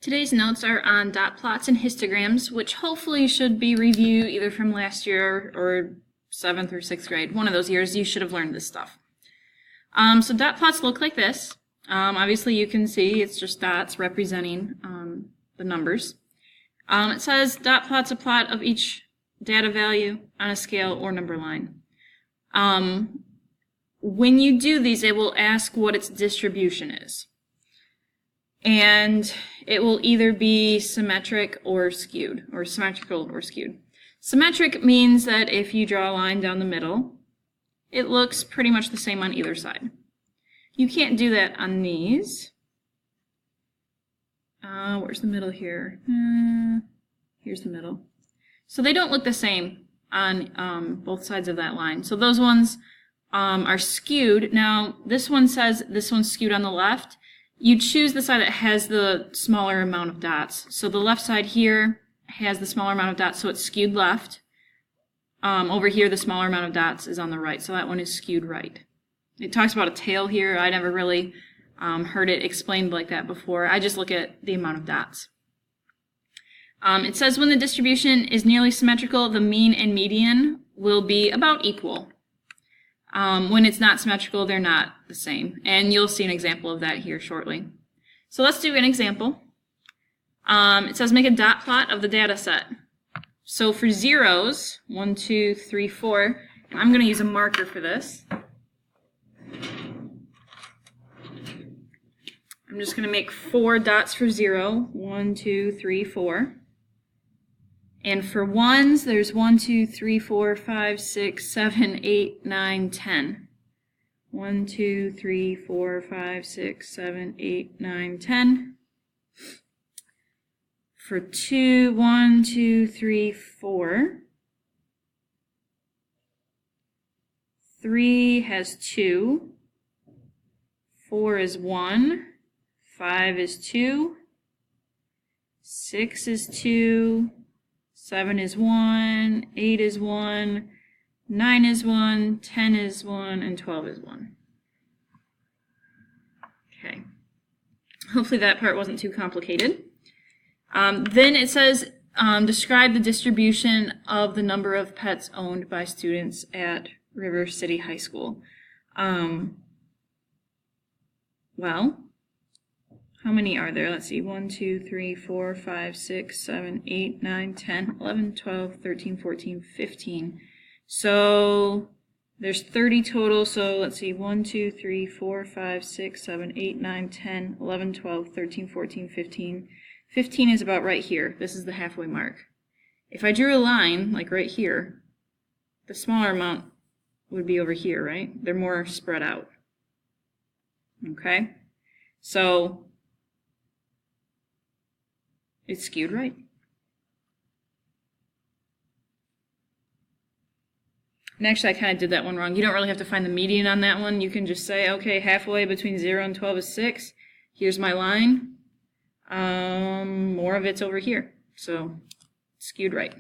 Today's notes are on dot plots and histograms, which hopefully should be review either from last year or 7th or 6th grade. One of those years you should have learned this stuff. So dot plots look like this. Obviously you can see it's just dots representing the numbers. It says dot plot's a plot of each data value on a scale or number line. When you do these, it will ask what its distribution is. And it will either be symmetric or skewed, or symmetrical or skewed. Symmetric means that if you draw a line down the middle, it looks pretty much the same on either side. You can't do that on these. Where's the middle here? Here's the middle. So they don't look the same on both sides of that line. So those ones are skewed. Now this one says this one's skewed on the left. You choose the side that has the smaller amount of dots. So the left side here has the smaller amount of dots, so it's skewed left. Over here, the smaller amount of dots is on the right, so that one is skewed right. It talks about a tail here. I never really heard it explained like that before. I just look at the amount of dots. It says when the distribution is nearly symmetrical, the mean and median will be about equal. When it's not symmetrical, they're not the same. And you'll see an example of that here shortly. So let's do an example. It says make a dot plot of the data set. So for zeros, 1, 2, 3, 4, and I'm going to use a marker for this. I'm just going to make 4 dots for 0. 1, 2, 3, 4. And for ones, there's 1, 2, 3, 4, 5, 6, 7, 8, 9, 10. 1, 2, 3, 4, 5, 6, 7, 8, 9, 10. For 2, 1, 2, 3, 4. 3 has 2. 4 is 1. 5 is 2. 6 is 2. 7 is 1, 8 is 1, 9 is 1, 10 is 1, and 12 is 1. Okay. Hopefully that part wasn't too complicated. Then it says, describe the distribution of the number of pets owned by students at River City High School. Well, how many are there? Let's see, 1, 2, 3, 4, 5, 6, 7, 8, 9, 10, 11, 12, 13, 14, 15. So there's 30 total, so let's see, 1, 2, 3, 4, 5, 6, 7, 8, 9, 10, 11, 12, 13, 14, 15. 15 is about right here. This is the halfway mark. If I drew a line, like right here, the smaller amount would be over here, right? They're more spread out. Okay? So it's skewed right. And actually, I kind of did that one wrong. You don't really have to find the median on that one. You can just say, okay, halfway between 0 and 12 is 6. Here's my line. More of it's over here. So it's skewed right.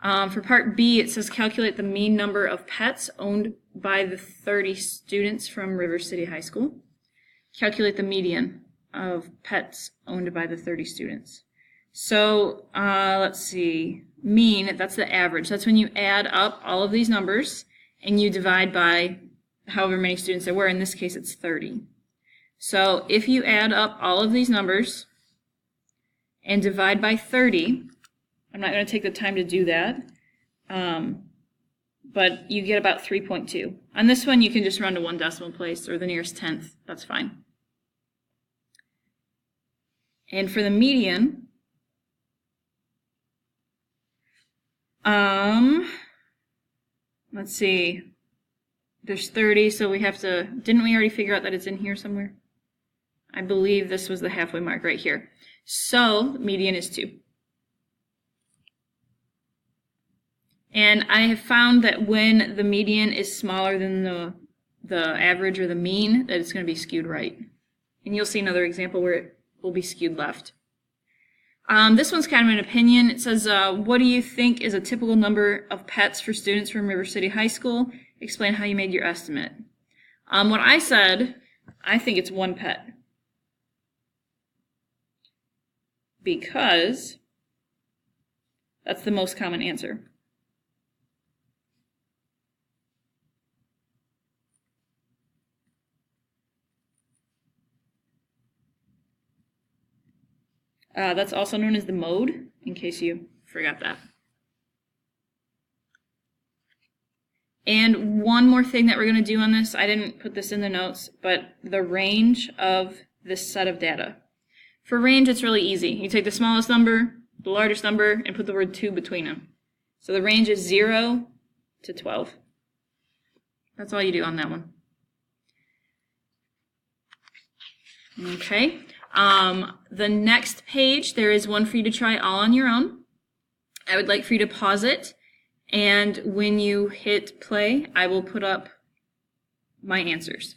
For part B, it says calculate the mean number of pets owned by the 30 students from River City High School. Calculate the median of pets owned by the 30 students. So let's see, mean, that's the average. That's when you add up all of these numbers and you divide by however many students there were. In this case, it's 30. So if you add up all of these numbers and divide by 30, I'm not going to take the time to do that, but you get about 3.2. On this one, you can just run to one decimal place or the nearest tenth. That's fine. And for the median, let's see, there's 30, so we have to, didn't we already figure out that it's in here somewhere? I believe this was the halfway mark right here. So the median is 2. And I have found that when the median is smaller than the average or the mean, that it's going to be skewed right. And you'll see another example where it will be skewed left. This one's kind of an opinion. It says, what do you think is a typical number of pets for students from River City High School? Explain how you made your estimate. What I said, I think it's 1 pet. because that's the most common answer. That's also known as the mode, in case you forgot that. And one more thing that we're going to do on this, I didn't put this in the notes, but the range of this set of data. For range, it's really easy. You take the smallest number, the largest number, and put the word 2 between them. So the range is 0 to 12. That's all you do on that one. Okay. The next page, there is one for you to try all on your own. I would like for you to pause it, and when you hit play, I will put up my answers.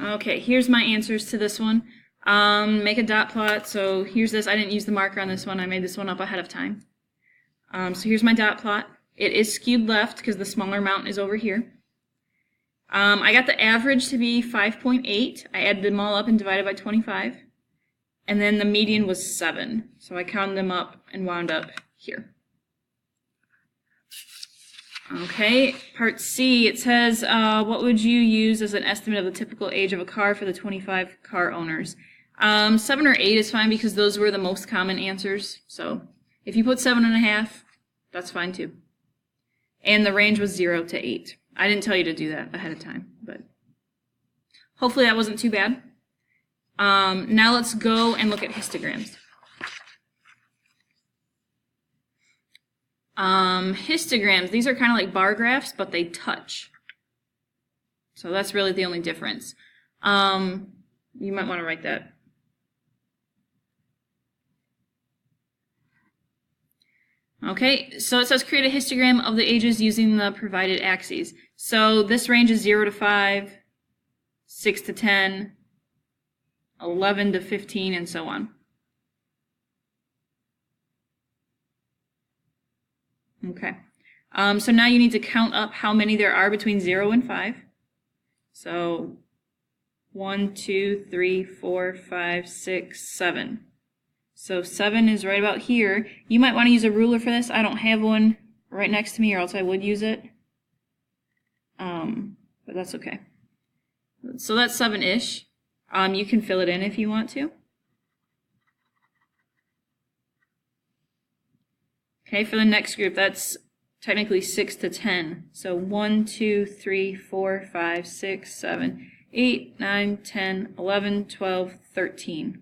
Okay, here's my answers to this one. Make a dot plot. So here's this. I didn't use the marker on this one. I made this one up ahead of time. So here's my dot plot. It is skewed left because the smaller amount is over here. I got the average to be 5.8. I added them all up and divided by 25. And then the median was 7. So I counted them up and wound up here. Okay, part C, it says, what would you use as an estimate of the typical age of a car for the 25 car owners? 7 or 8 is fine because those were the most common answers. So if you put 7.5, that's fine too. And the range was 0 to 8. I didn't tell you to do that ahead of time, but hopefully that wasn't too bad. Now let's go and look at histograms. Histograms, these are kind of like bar graphs, but they touch. So that's really the only difference. You might want to write that. Okay, so it says create a histogram of the ages using the provided axes. So this range is 0 to 5, 6 to 10, 11 to 15, and so on. Okay, so now you need to count up how many there are between 0 and 5. So 1, 2, 3, 4, 5, 6, 7. So 7 is right about here. You might want to use a ruler for this. I don't have one right next to me, or else I would use it. But that's okay. So that's 7-ish. You can fill it in if you want to. Okay, for the next group, that's technically 6 to 10. So 1, 2, 3, 4, 5, 6, 7, 8, 9, 10, 11, 12, 13.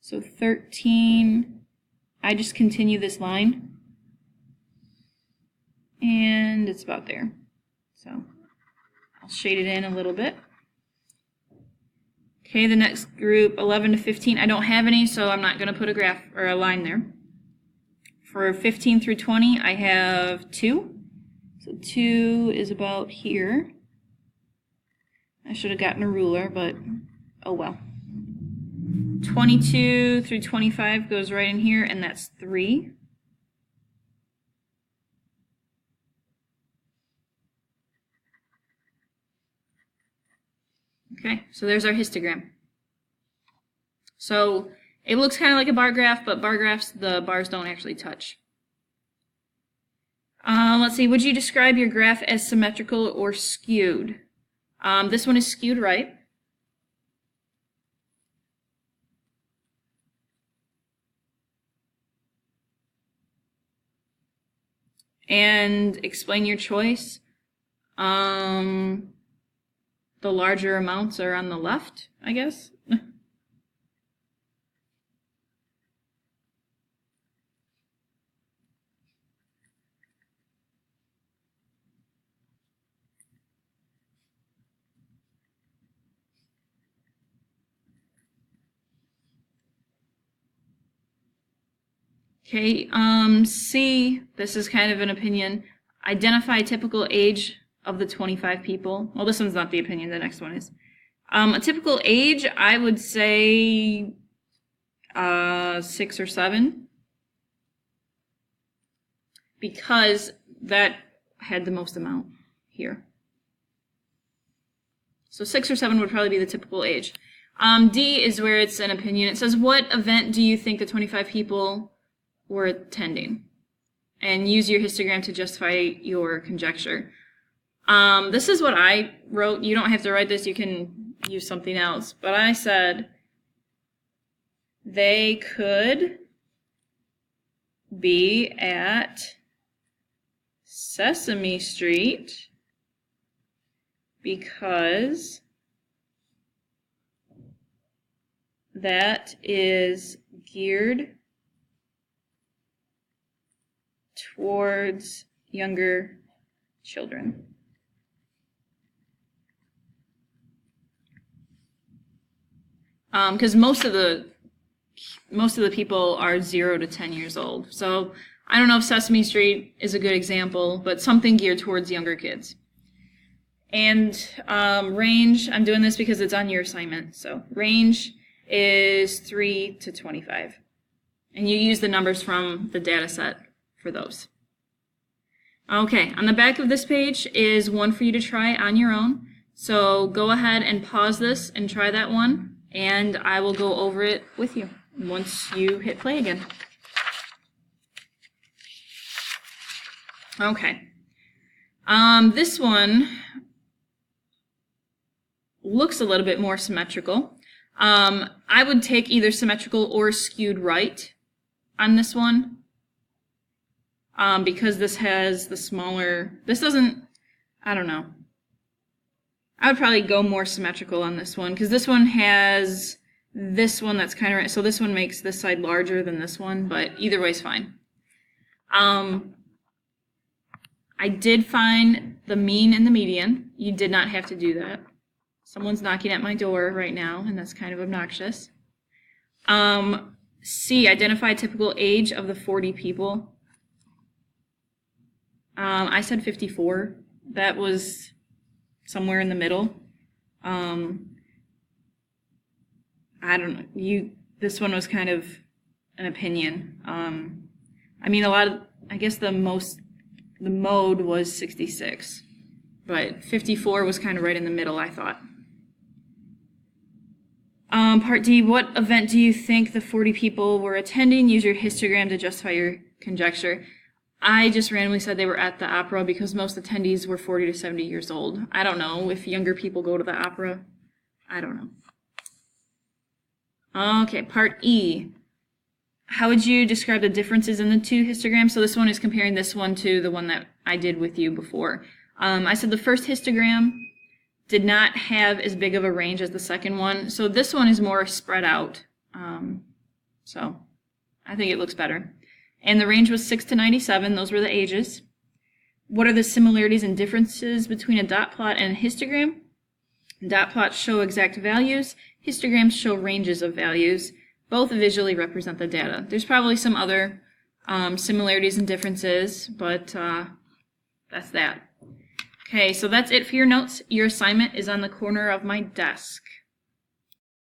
So 13, I just continue this line, and it's about there. So I'll shade it in a little bit. Okay, the next group, 11 to 15, I don't have any, so I'm not going to put a graph or a line there. For 15 through 20, I have 2. So 2 is about here. I should have gotten a ruler, but oh well. 22 through 25 goes right in here, and that's 3. Okay, so there's our histogram. So it looks kind of like a bar graph, but bar graphs, the bars don't actually touch. Let's see, would you describe your graph as symmetrical or skewed? This one is skewed right. And explain your choice. The larger amounts are on the left, I guess. Okay, C, this is kind of an opinion. Identify a typical age of the 25 people. Well, this one's not the opinion, the next one is. A typical age, I would say 6 or 7. Because that had the most amount. here. So 6 or 7 would probably be the typical age. D is where it's an opinion. It says, what event do you think the 25 people were attending? And use your histogram to justify your conjecture. This is what I wrote. You don't have to write this. You can use something else. But I said they could be at Sesame Street because that is geared towards younger children. Because most of the people are 0 to 10 years old. So I don't know if Sesame Street is a good example, but something geared towards younger kids. And range, I'm doing this because it's on your assignment. So range is 3 to 25. And you use the numbers from the data set for those. Okay, on the back of this page is one for you to try on your own. So go ahead and pause this and try that one, and I will go over it with you once you hit play again. Okay. This one looks a little bit more symmetrical. I would take either symmetrical or skewed right on this one. Because this has the smaller, this doesn't, I don't know. I would probably go more symmetrical on this one, because this one has this one that's kind of, so this one makes this side larger than this one, but either way is fine. I did find the mean and the median. You did not have to do that. Someone's knocking at my door right now, and that's kind of obnoxious. C, identify typical age of the 40 people. I said 54. That was somewhere in the middle. I don't know. This one was kind of an opinion. I mean, I guess the mode was 66, but 54 was kind of right in the middle, I thought. Part D, what event do you think the 40 people were attending? Use your histogram to justify your conjecture. I just randomly said they were at the opera because most attendees were 40 to 70 years old. I don't know if younger people go to the opera. I don't know. Okay, part E. How would you describe the differences in the two histograms? So this one is comparing this one to the one that I did with you before. I said the first histogram did not have as big of a range as the second one. So this one is more spread out. So I think it looks better. And the range was 6 to 97. Those were the ages. What are the similarities and differences between a dot plot and a histogram? Dot plots show exact values. Histograms show ranges of values. Both visually represent the data. There's probably some other similarities and differences, but that's that. Okay, so that's it for your notes. Your assignment is on the corner of my desk.